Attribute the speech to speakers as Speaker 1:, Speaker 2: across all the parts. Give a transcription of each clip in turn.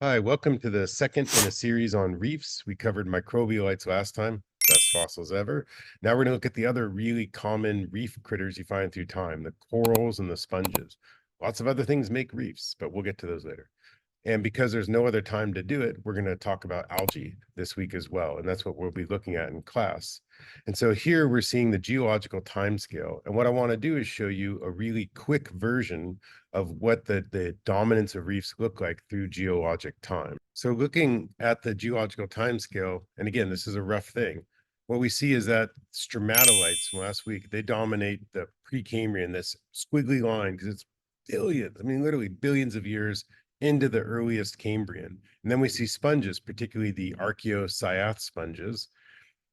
Speaker 1: Hi, welcome to the second in a series on reefs. We covered microbialites last time, best fossils ever. Now we're going to look at the other really common reef critters you find through time, the corals and the sponges. Lots of other things make reefs, but we'll get to those later. And because there's no other time to do it, we're going to talk about algae this week as well. And that's what we'll be looking at in class. And so here we're seeing the geological time scale. And what I want to do is show you a really quick version of what the dominance of reefs look like through geologic time. So looking at the geological time scale, and again, this is a rough thing. What we see is that stromatolites from last week, they dominate the Precambrian, this squiggly line, because it's billions, I mean, literally billions of years into the earliest Cambrian. And then we see sponges, particularly the archaeocyath sponges.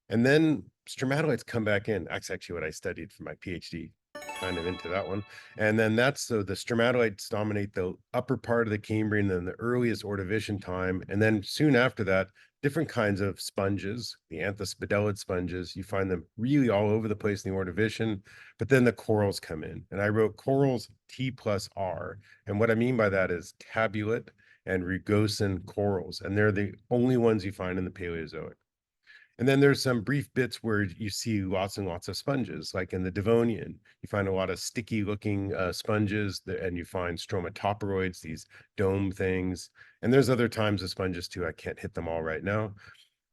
Speaker 1: And then stromatolites come back in. That's actually what I studied for my PhD, kind of into that one. And then that's the stromatolites dominate the upper part of the Cambrian, then the earliest Ordovician time. And then soon after that, different kinds of sponges, the anthospedellid sponges, you find them really all over the place in the Ordovician, but then the corals come in. And I wrote corals T plus R. And what I mean by that is tabulate and rugosine corals. And they're the only ones you find in the Paleozoic. And then there's some brief bits where you see lots and lots of sponges, like in the Devonian. You find a lot of sticky looking sponges, and you find stromatoporoids, these dome things. And there's other times of sponges too. I can't hit them all right now.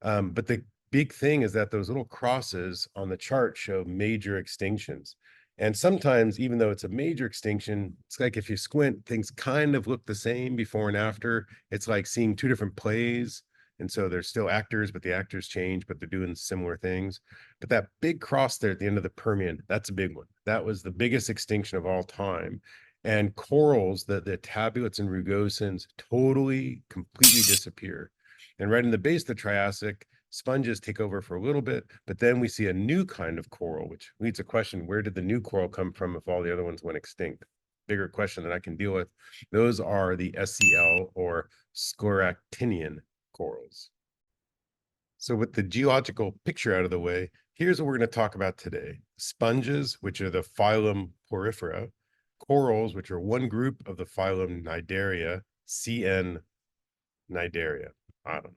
Speaker 1: But the big thing is that those little crosses on the chart show major extinctions. And sometimes, even though it's a major extinction, it's like if you squint, things kind of look the same before and after. It's like seeing two different plays. And so they're still actors, but the actors change, but they're doing similar things. But that big cross there at the end of the Permian, that's a big one. That was the biggest extinction of all time. And corals, the tabulates and rugosins, totally, completely disappear. And right in the base of the Triassic, sponges take over for a little bit, but then we see a new kind of coral, which leads a question, where did the new coral come from if all the other ones went extinct? Bigger question that I can deal with. Those are the SCL or scleractinian corals. So with the geological picture out of the way, here's what we're going to talk about today. Sponges, which are the phylum Porifera, corals, which are one group of the phylum Cnidaria, CN Cnidaria. I don't know.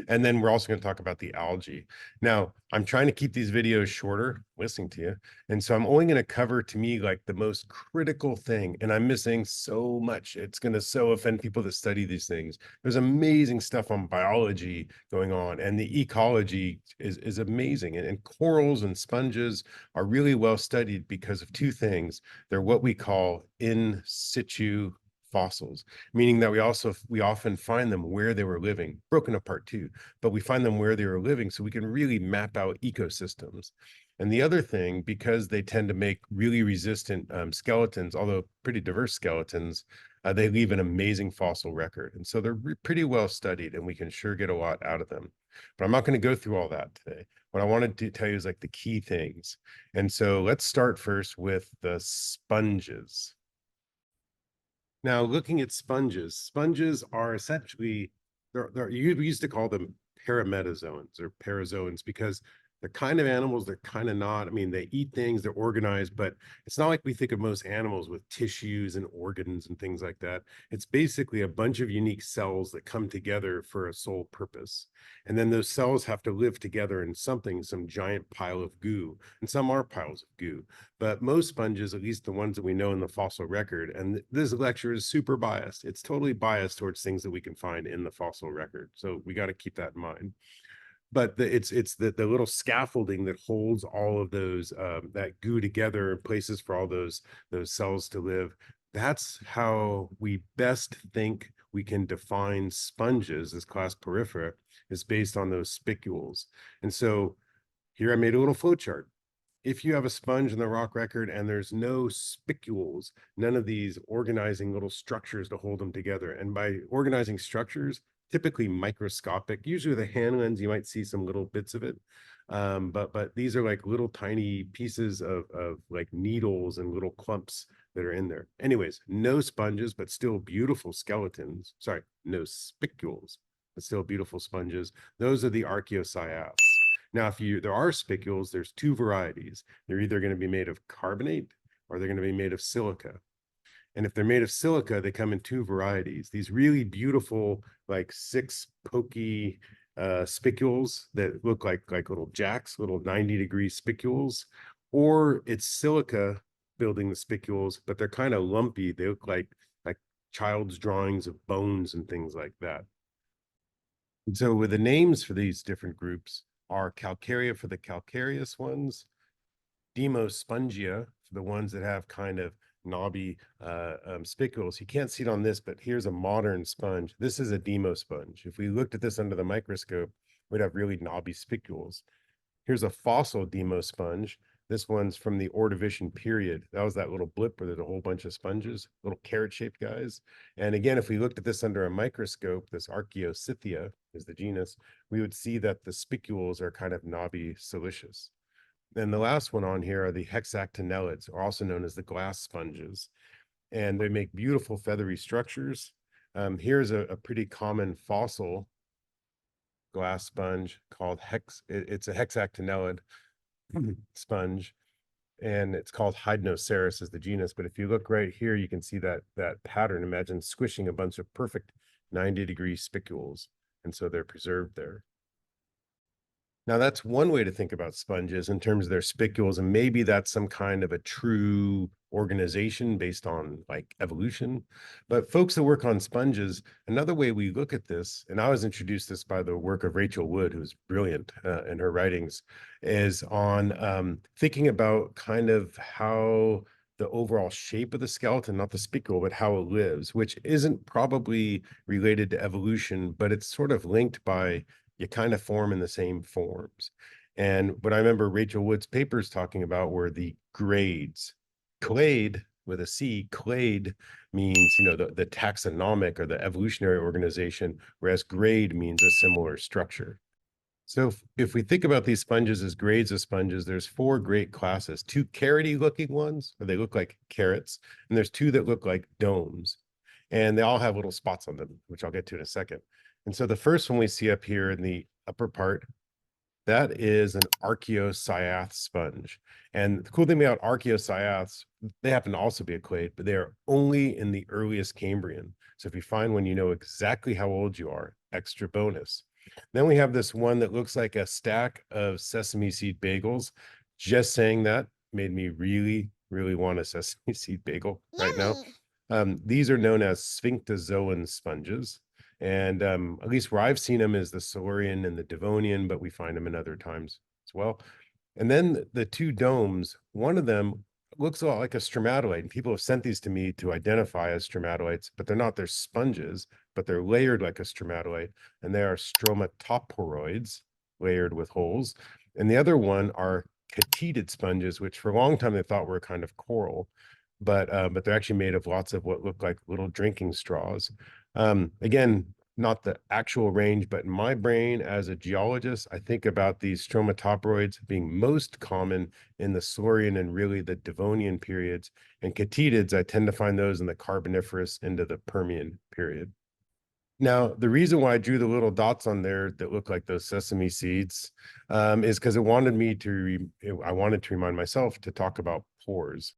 Speaker 1: And then we're also going to talk about the algae. Now, I'm trying to keep these videos shorter, listening to you. And so I'm only going to cover, to me, like the most critical thing. And I'm missing so much. It's going to so offend people that study these things. There's amazing stuff on biology going on, and the ecology is amazing. And corals and sponges are really well studied because of two things. They're what we call in situ fossils, meaning that we often find them where they were living, broken apart too, but we find them where they were living so we can really map out ecosystems. And the other thing, because they tend to make really resistant skeletons, although pretty diverse skeletons, they leave an amazing fossil record. And so they're pretty well studied, and we can sure get a lot out of them. But I'm not going to go through all that today. What I wanted to tell you is like the key things. And so let's start first with the sponges. Now, looking at sponges, sponges are essentially, you used to call them parametazoans or parazoans because they're kind of animals, they're kind of not. I mean, they eat things, they're organized, but it's not like we think of most animals with tissues and organs and things like that. It's basically a bunch of unique cells that come together for a sole purpose. And then those cells have to live together in something, some giant pile of goo. And some are piles of goo. But most sponges, at least the ones that we know in the fossil record, and this lecture is super biased. It's totally biased towards things that we can find in the fossil record. So we got to keep that in mind. But it's the little scaffolding that holds all of those that goo together and places for all those cells to live. That's how we best think we can define sponges as class Porifera, is based on those spicules. And so here I made a little flow chart. If you have a sponge in the rock record and there's no spicules, none of these organizing little structures to hold them together. And by organizing structures, typically microscopic, usually with a hand lens, you might see some little bits of it. But these are like little tiny pieces of like needles and little clumps that are in there. Anyways, no sponges, but still beautiful skeletons. Sorry, no spicules, but still beautiful sponges. Those are the archaeocyaths. Now, there are spicules, there's two varieties. They're either going to be made of carbonate or they're going to be made of silica. And if they're made of silica, they come in two varieties. These really beautiful, like six pokey spicules that look like little jacks, little 90-degree spicules, or it's silica building the spicules, but they're kind of lumpy. They look like child's drawings of bones and things like that. And so with the names for these different groups are calcarea for the calcareous ones, Demospongia for the ones that have kind of knobby spicules. You can't see it on this, but here's a modern sponge. This is a demosponge. If we looked at this under the microscope, we'd have really knobby spicules. Here's a fossil demosponge. This one's from the Ordovician period. That was that little blip where there's a whole bunch of sponges, little carrot-shaped guys. And again, if we looked at this under a microscope, this Archaeocythia is the genus, we would see that the spicules are kind of knobby, silicious. And the last one on here are the hexactinellids, or also known as the glass sponges. And they make beautiful feathery structures. Here's a pretty common fossil glass sponge called it's a hexactinellid sponge, and it's called Hydnoceras is the genus. But if you look right here, you can see that pattern. Imagine squishing a bunch of perfect 90-degree spicules, and so they're preserved there. Now, that's one way to think about sponges in terms of their spicules, and maybe that's some kind of a true organization based on like evolution. But folks that work on sponges, another way we look at this, and I was introduced this by the work of Rachel Wood, who's brilliant in her writings, is on thinking about kind of how the overall shape of the skeleton, not the spicule, but how it lives, which isn't probably related to evolution, but it's sort of linked by you kind of form in the same forms. And what I remember Rachel Wood's papers talking about were the grades. Clade with a C, clade means, the taxonomic or the evolutionary organization, whereas grade means a similar structure. So if we think about these sponges as grades of sponges, there's four great classes, two carroty looking ones, or they look like carrots, and there's two that look like domes. And they all have little spots on them, which I'll get to in a second. And so the first one we see up here in the upper part, that is an archaeocyath sponge. And the cool thing about archaeocyaths, they happen to also be a clade, but they are only in the earliest Cambrian. So if you find one, you know exactly how old you are, extra bonus. Then we have this one that looks like a stack of sesame seed bagels. Just saying that made me really, really want a sesame seed bagel right now. These are known as sphinctozoan sponges. And at least where I've seen them is the Silurian and the Devonian, but we find them in other times as well. And then the two domes, one of them looks a lot like a stromatolite. And people have sent these to me to identify as stromatolites, but they're not. They're sponges, but they're layered like a stromatolite. And they are stromatoporoids, layered with holes. And the other one are catetid sponges, which for a long time they thought were kind of coral, but they're actually made of lots of what look like little drinking straws. Again, not the actual range, but in my brain as a geologist, I think about these stromatoporoids being most common in the Silurian and really the Devonian periods. And catetids, I tend to find those in the Carboniferous into the Permian period. Now, the reason why I drew the little dots on there that look like those sesame seeds is because I wanted to remind myself to talk about pores.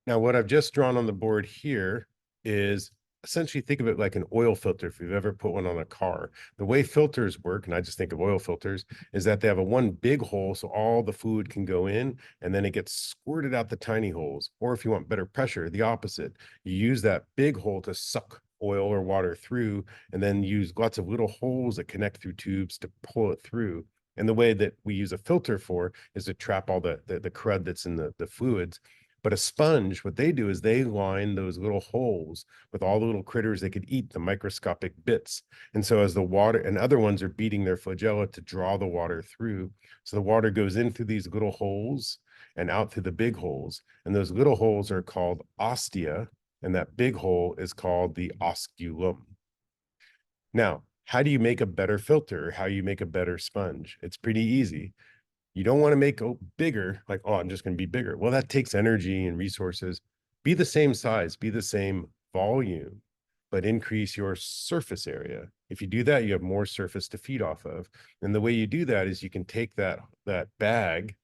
Speaker 1: Now, what I've just drawn on the board here is essentially think of it like an oil filter if you've ever put one on a car. The way filters work, and I just think of oil filters, is that they have a one big hole so all the fluid can go in and then it gets squirted out the tiny holes. Or if you want better pressure, the opposite. You use that big hole to suck oil or water through and then use lots of little holes that connect through tubes to pull it through. And the way that we use a filter for is to trap all the crud that's in the fluids. But a sponge, what they do is they line those little holes with all the little critters they could eat, the microscopic bits. And so as the water and other ones are beating their flagella to draw the water through. So the water goes in through these little holes and out through the big holes. And those little holes are called ostia, and that big hole is called the osculum. Now, how do you make a better filter? How you make a better sponge? It's pretty easy. You don't want to make it bigger, like, oh, I'm just going to be bigger. Well, that takes energy and resources. Be the same size, be the same volume, but increase your surface area. If you do that, you have more surface to feed off of. And the way you do that is you can take that bag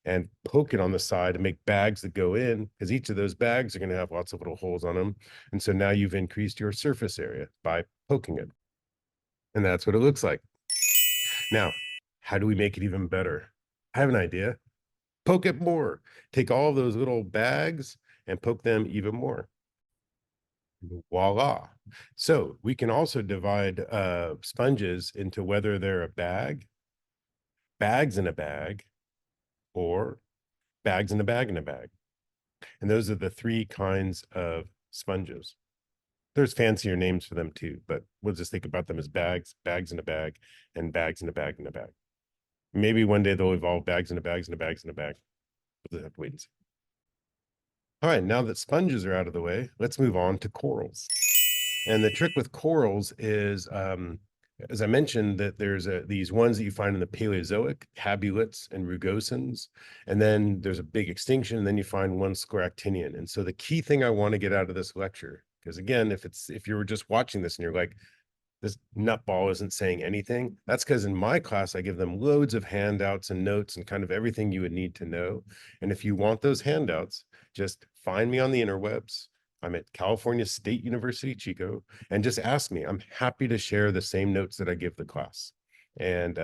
Speaker 1: and poke it on the side and make bags that go in, because each of those bags are going to have lots of little holes on them. And so now you've increased your surface area by poking it. And that's what it looks like. Now, how do we make it even better? I have an idea. Poke it more. Take all of those little bags and poke them even more. Voila. So we can also divide sponges into whether they're a bag, bags in a bag, or bags in a bag in a bag. And those are the three kinds of sponges. There's fancier names for them too, but we'll just think about them as bags, bags in a bag, and bags in a bag in a bag. Maybe one day they'll evolve bags in a bags in a bags in a bag. We'll have to wait and see. All right, now that sponges are out of the way, let's move on to corals. And the trick with corals is, as I mentioned, that there's these ones that you find in the Paleozoic, tabulates and rugosins, and then there's a big extinction, and then you find one scleractinian. And so the key thing I want to get out of this lecture, because again, if you were just watching this and you're like, this nutball isn't saying anything, that's because in my class, I give them loads of handouts and notes and kind of everything you would need to know. And if you want those handouts, just find me on the interwebs. I'm at California State University, Chico, and just ask me. I'm happy to share the same notes that I give the class. And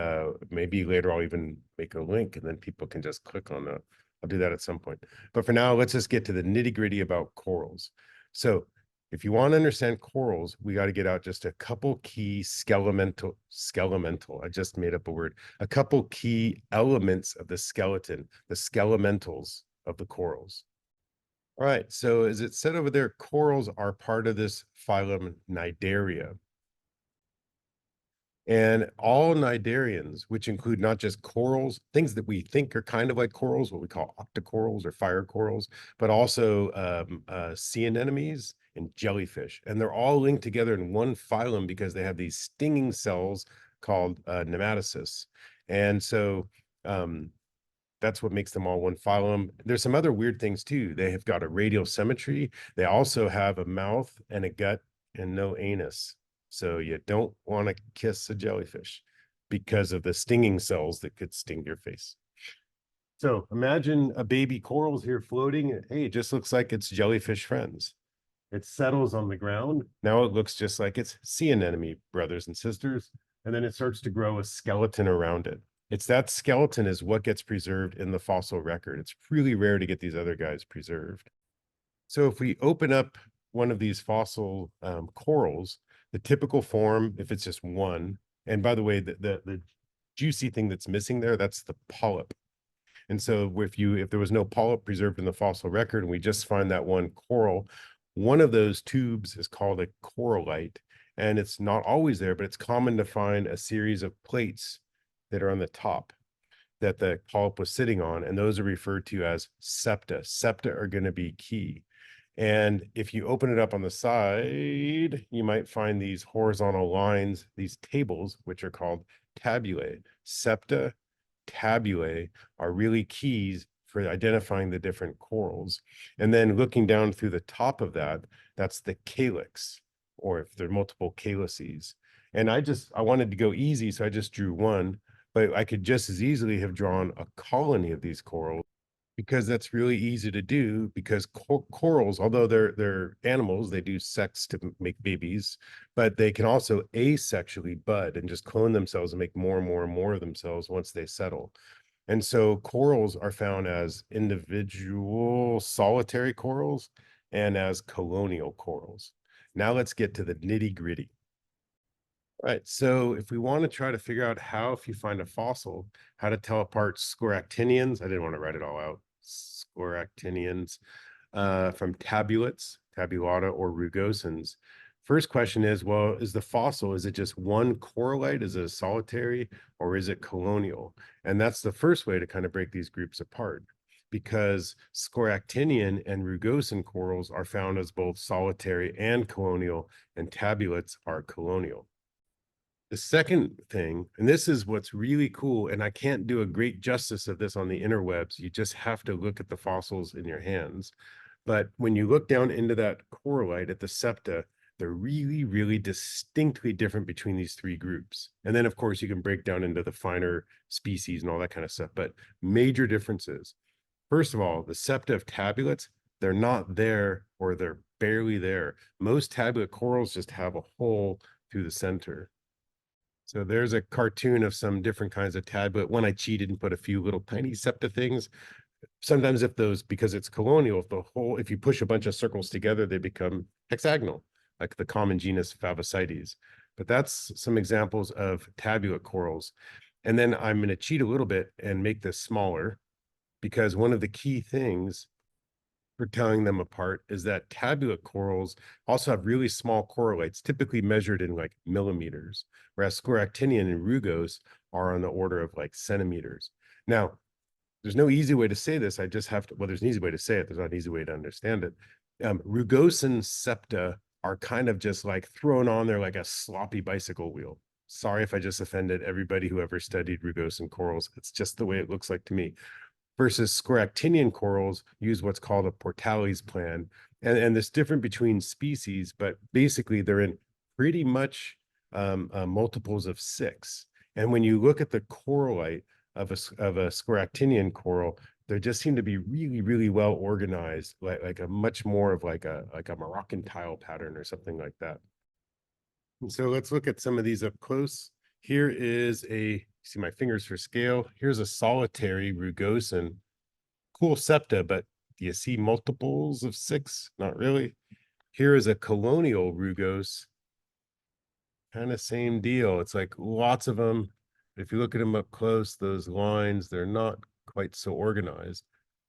Speaker 1: maybe later I'll even make a link and then people can just click on that. I'll do that at some point. But for now, let's just get to the nitty-gritty about corals. So if you want to understand corals, we got to get out just a couple key skeletal, I just made up a word, a couple key elements of the skeleton, the skelementals of the corals. All right, so as it said over there, corals are part of this phylum Cnidaria. And all cnidarians, which include not just corals, things that we think are kind of like corals, what we call octocorals or fire corals, but also sea anemones and jellyfish. And they're all linked together in one phylum because they have these stinging cells called nematocysts. And so that's what makes them all one phylum. There's some other weird things too. They have got a radial symmetry. They also have a mouth and a gut and no anus. So you don't want to kiss a jellyfish because of the stinging cells that could sting your face. So imagine a baby coral's here floating. Hey, it just looks like it's jellyfish friends. It settles on the ground. Now it looks just like its sea anemone brothers and sisters. And then it starts to grow a skeleton around it. It's that skeleton is what gets preserved in the fossil record. It's really rare to get these other guys preserved. So if we open up one of these fossil corals, the typical form, if it's just one, and by the way, the juicy thing that's missing there, that's the polyp. And so if there was no polyp preserved in the fossil record, and we just find that one coral, one of those tubes is called a corallite. And it's not always there, but it's common to find a series of plates that are on the top that the polyp was sitting on, and those are referred to as septa. Septa are going to be key. And if you open it up on the side, you might find these horizontal lines, these tables, which are called tabulae. Septa, tabulae are really keys for identifying the different corals. And then looking down through the top of that, that's the calyx, or if there are multiple calyces. And I wanted to go easy, so I just drew one, but I could just as easily have drawn a colony of these corals, because that's really easy to do, because corals, although they're animals, they do sex to make babies, but they can also asexually bud and just clone themselves and make more and more and more of themselves once they settle. And so corals are found as individual solitary corals and as colonial corals. Now let's get to the nitty gritty. Right. So if we want to try to figure out how, if you find a fossil, how to tell apart scleractinians, I didn't want to write it all out, scleractinians from tabulates, tabulata, or rugosins. First question is, well, is the fossil, is it just one corallite? Is it a solitary, or is it colonial? And that's the first way to kind of break these groups apart, because scleractinian and rugosin corals are found as both solitary and colonial, and tabulates are colonial. The second thing, and this is what's really cool, and I can't do a great justice of this on the interwebs, you just have to look at the fossils in your hands. But when you look down into that corallite at the septa, They're really, really distinctly different between these three groups. And then, of course, you can break down into the finer species and all that kind of stuff, but major differences. First of all, the septa of tabulates, they're not there or they're barely there. Most tabulate corals just have a hole through the center. So there's a cartoon of some different kinds of tabulate. One I cheated and put a few little tiny septa things. Sometimes if those, because it's colonial, if you push a bunch of circles together, they become hexagonal, like the common genus Favosites. But that's some examples of tabulate corals. And then I'm going to cheat a little bit and make this smaller, because one of the key things for telling them apart is that tabulate corals also have really small correlates, typically measured in like millimeters, whereas scleractinian and rugose are on the order of like centimeters. Now, there's no easy way to say this. I just have to, well, there's an easy way to say it. There's not an easy way to understand it. Rugosian septa are kind of just like thrown on there like a sloppy bicycle wheel. Sorry if I just offended everybody who ever studied Rugosian corals. It's just the way it looks like to me. Versus scleractinian corals use what's called a Portales plan. And this different between species, but basically they're in pretty much multiples of 6. And when you look at the coralite of a scleractinian coral, they just seem to be really, really well organized, like a much more of like a Moroccan tile pattern or something like that. And so let's look at some of these up close. Here is see my fingers for scale. Here's a solitary rugosan, cool septa, but do you see multiples of 6? Not really. Here is a colonial rugose, kind of same deal. It's like lots of them. If you look at them up close, those lines, they're not quite so organized.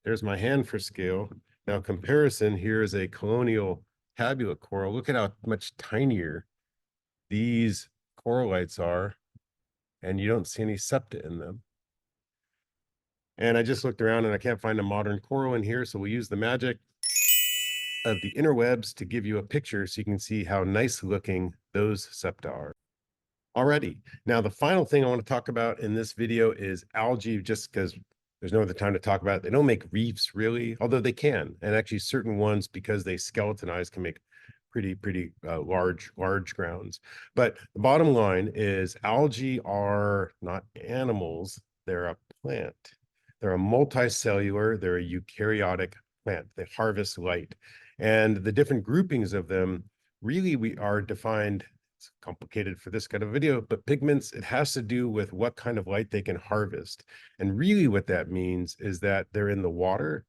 Speaker 1: There's my hand for scale. Now comparison, here is a colonial tabulate coral. Look at how much tinier these coralites are, and you don't see any septa in them. And I just looked around and I can't find a modern coral in here, so we use the magic of the interwebs to give you a picture so you can see how nice looking those septa are. Alrighty, now the final thing I want to talk about in this video is algae, just because there's no other time to talk about it. They don't make reefs really, although they can, and actually certain ones, because they skeletonize, can make pretty large grounds. But the bottom line is algae are not animals, they're a plant. They're a multicellular, they're a eukaryotic plant. They harvest light. And the different groupings of them really we are defined, it's complicated for this kind of video, but pigments, it has to do with what kind of light they can harvest. And really what that means is that they're in the water.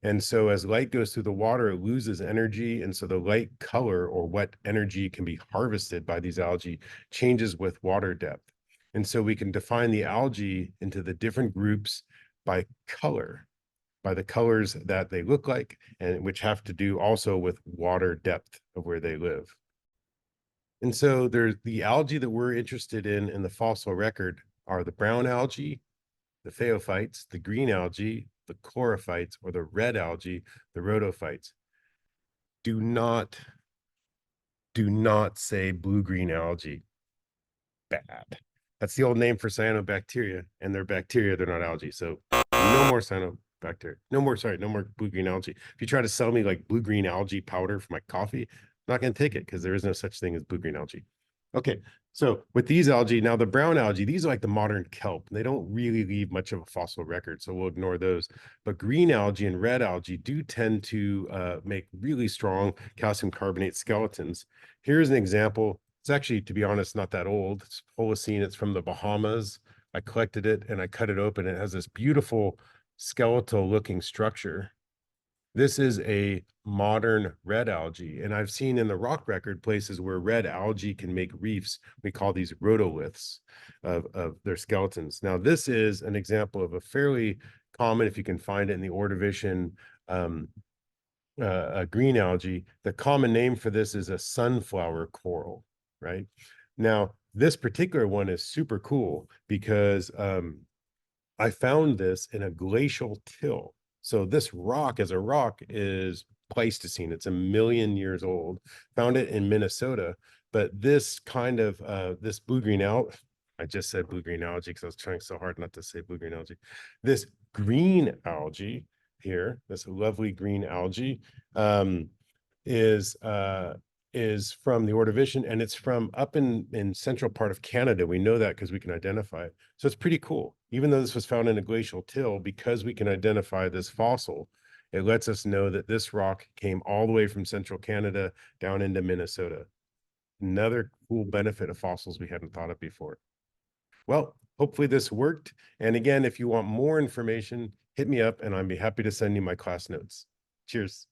Speaker 1: And so as light goes through the water, it loses energy. And so the light color, or what energy can be harvested by these algae, changes with water depth. And so we can define the algae into the different groups by color, by the colors that they look like, and which have to do also with water depth of where they live. And so there's the algae that we're interested in the fossil record are the brown algae, the phaeophytes, the green algae, the chlorophytes, or the red algae, the rhodophytes. Do not say blue-green algae. Bad. That's the old name for cyanobacteria, and they're bacteria, they're not algae. So no more cyanobacteria. No more blue-green algae. If you try to sell me like blue-green algae powder for my coffee, I'm not going to take it because there is no such thing as blue-green algae. Okay, so with these algae, now the brown algae, these are like the modern kelp. They don't really leave much of a fossil record, so we'll ignore those. But green algae and red algae do tend to make really strong calcium carbonate skeletons. Here's an example. It's actually, to be honest, not that old. It's Holocene. It's from the Bahamas. I collected it and I cut it open. It has this beautiful skeletal looking structure. This is a modern red algae, and I've seen in the rock record places where red algae can make reefs. We call these rhodoliths of their skeletons. Now, this is an example of a fairly common, if you can find it in the Ordovician green algae. The common name for this is a sunflower coral, right? Now, this particular one is super cool because I found this in a glacial till. So this rock as a rock is Pleistocene. It's 1 million years old. Found it in Minnesota. But this kind of, this blue-green algae, I just said blue-green algae because I was trying so hard not to say blue-green algae. This green algae here, this lovely green algae, is is from the Ordovician, and it's from up in central part of Canada. We know that because we can identify it. So it's pretty cool. Even though this was found in a glacial till, because we can identify this fossil, it lets us know that this rock came all the way from central Canada down into Minnesota. Another cool benefit of fossils we hadn't thought of before. Well, hopefully this worked. And again, if you want more information, hit me up and I'd be happy to send you my class notes. Cheers.